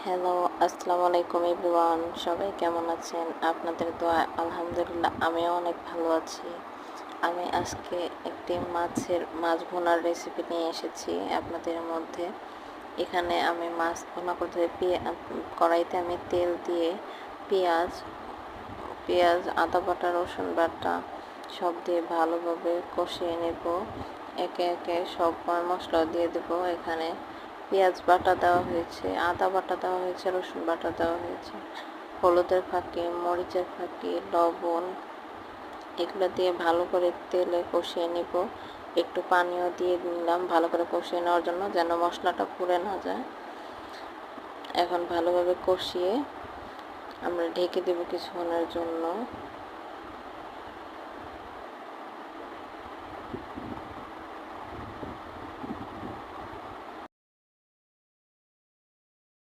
Hello, আসসালামু আলাইকুম everyone. সবাই কেমন আছেন? আপনাদের দোয়ায় আলহামদুলিল্লাহ আমিও অনেক ভালো আছি। আমি আজকে একটি মাছ ভুনার রেসিপি নিয়ে এসেছি আপনাদের মধ্যে। এখানে আমি মাছ ভুনা করতে কড়াইতে আমি তেল দিয়ে পেঁয়াজ পেঁয়াজ আদা বাটা রসুন বাটা সব দিয়ে ভালোভাবে কষিয়ে নেব। একে একে সব মশলা দিয়ে দেবো। এখানে পেঁয়াজ বাটা দেওয়া হয়েছে, আদা বাটা দেওয়া হয়েছে, রসুন বাটা দেওয়া হয়েছে, হলুদের ফাঁকি, মরিচের ফাঁকি, লবণ, এগুলো দিয়ে ভালো করে তেলে কষিয়ে নেব। একটু পানিও দিয়ে নিলাম ভালো করে কষিয়ে নেওয়ার জন্য, যেন মশলাটা পুড়ে না যায়। এখন ভালোভাবে কষিয়ে আমরা ঢেকে দেব কিছুক্ষণের জন্য।